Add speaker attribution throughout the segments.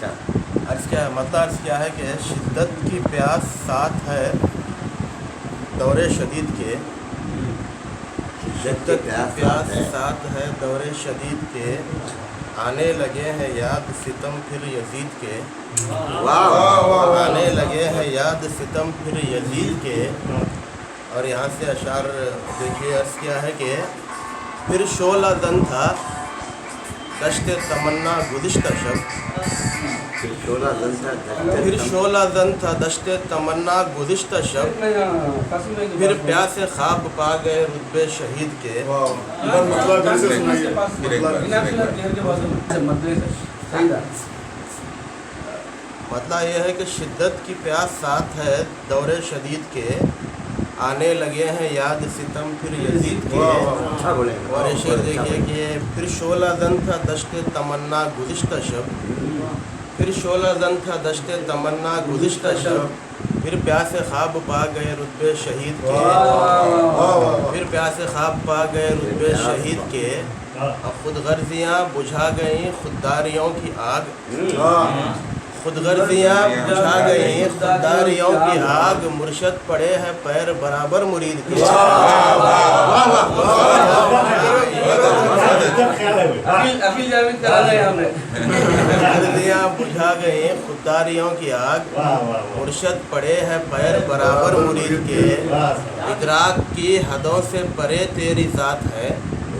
Speaker 1: عرض کیا ہے کہ شدت کی پیاس ساتھ ہے دور شدید کے، شدت کی پیاس ساتھ ہے دور شدید کے، آنے لگے ہیں یاد ستم پھر یزید کے، آنے لگے ہیں یاد ستم پھر یزید کے۔ اور یہاں سے اشعار دیکھیے، عرض کیا ہے کہ پھر شعلہ زن تھا دشت تمنا گزشتہ شب، پھر شعلہ زن تھا دشت تمنا گزشتہ شب، پھر پیاس خواب پا گئے رتبے شہید کے۔ مطلب یہ ہے کہ شدت کی پیاس ساتھ ہے دور شدید کے، آنے لگے ہیں یاد ستم پھر یزید کے۔ اور یہ شعر دیکھیے کہ پھر شعلہ زن تھا دشت تمنا گزشتہ شب، پھر شعلہ زن تھا دشت تمنا گزشتہ شب، پھر پیاس خواب پا گئے رتبے شہید کے، پھر پیاس خواب پا گئے رتبے شہید کے۔ اب خود غرضیاں بجھا گئیں خودداریوں کی آگ، خود غرضیاں بجھا گئیں خودداریوں کی آگ، مرشد پڑے ہیں پیر برابر مرید کے۔ غرضیاں بجھا گئیں خودداریوں کی آگ، مرشد پڑے ہیں پیر برابر مرید کے۔ ادراک کی حدوں سے پرے تیری ذات ہے،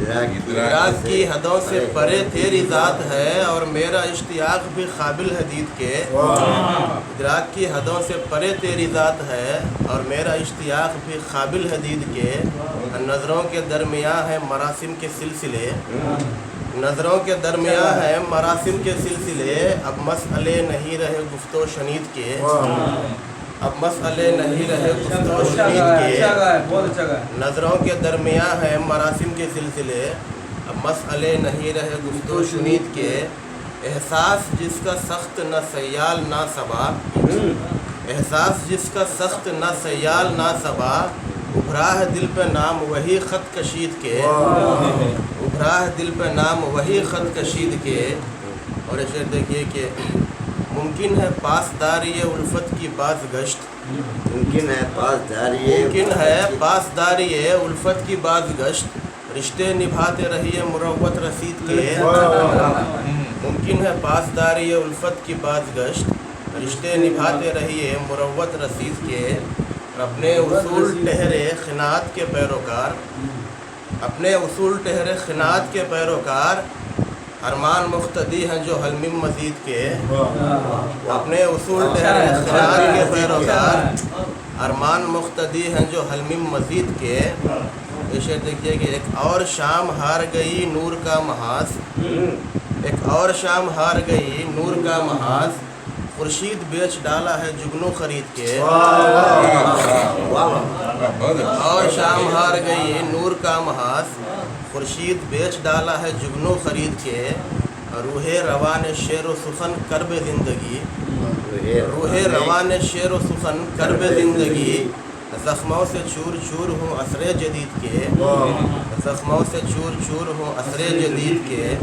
Speaker 1: ادراک کی حدوں سے پرے تیری ذات ہے، اور میرا اشتیاق بھی قابل ہے دید کے۔ ادراک کی حدوں سے پرے تیری ذات ہے، اور میرا اشتیاق بھی قابل ہے دید کے۔ نظروں کے درمیان ہے مراسم کے سلسلے، نظروں کے درمیان ہے مراسم کے سلسلے، اب مسئلے نہیں رہے گفت و شنید کے، اب مسئلے نہیں رہے گفت و شنید کے۔ نظروں کے درمیان ہے مراسم کے سلسلے، اب مسئلے نہیں رہے گفت و شنید کے۔ احساس جس کا سخت نہ سیال نہ صبا، احساس جس کا سخت نہ سیال نہ صبا، ابھرا ہے دل پہ نام وہی خط کشید کے، ابھرا ہے دل پہ نام وہی خط کشید کے۔ اور یہ شعر دیکھیے کہ ممکن ہے پاسداری الفت کی باز گشت، ممکن ہے پاسداری الفت کی باز گشت، رشتے نبھاتے رہیے مروت رسید کے۔ ممکن ہے پاسداری الفت کی باز گشت، رشتے نبھاتے رہیے مروت رسید کے۔ اپنے اصول ٹہرے خنات کے پیروکار، اپنے اصول ٹہرے خنات کے پیروکار، ارمان مقتدی ہیں جو حلم مزید کے۔ اپنے اصول ٹہرے خنات کے پیروکار، ارمان مقتدی ہیں جو حلم مزید کے۔ یہ شعر دیکھیے کہ ایک اور شام ہار گئی نور کا محاذ، ایک اور شام ہار گئی نور کا محاذ، خورشید بیچ ڈالا ہے جگنو خرید کے۔ اور شام ہار گئی نور کا محاذ، خورشید بیچ ڈالا ہے جگنو خرید کے۔ روح روان شعر و سخن کرب زندگی، روح روان شعر و سخن کرب زندگی، زخموں سے چور چور ہوں عصر جدید کے، زخموں سے چور چور ہوں عصر جدید کے۔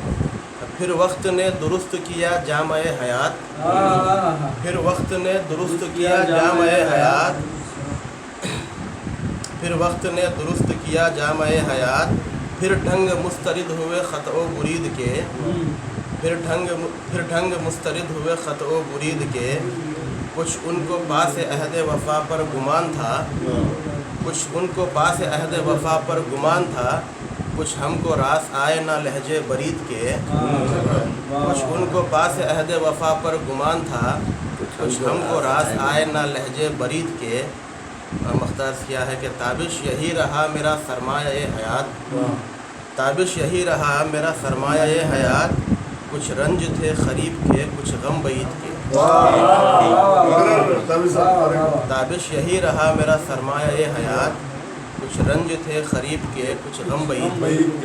Speaker 1: پھر وقت نے درست کیا جامع حیات، پھر وقت نے درست کیا جامع حیات، پھر وقت نے درست کیا جامع حیات، پھر ڈھنگ مسترد ہوئے خط و برید کے، پھر ڈھنگ مسترد ہوئے خط و برید کے۔ کچھ ان کو پاس عہد وفا پر گمان تھا، کچھ ان کو پاس عہد وفا پر گمان تھا، کچھ ہم کو راس آئے نہ لہجے برید کے۔ کچھ ان کو پاس عہد وفا پر گمان تھا، کچھ ہم کو راس آئے نہ لہجے برید کے۔ مختار کیا ہے کہ تابش یہی رہا میرا سرمایہ حیات، تابش یہی رہا میرا سرمایہ حیات، کچھ رنج تھے قریب کے کچھ غم بعید کے۔ تابش یہی رہا میرا سرمایہ حیات، کچھ رنج تھے قریب کے کچھ غم بعید کے۔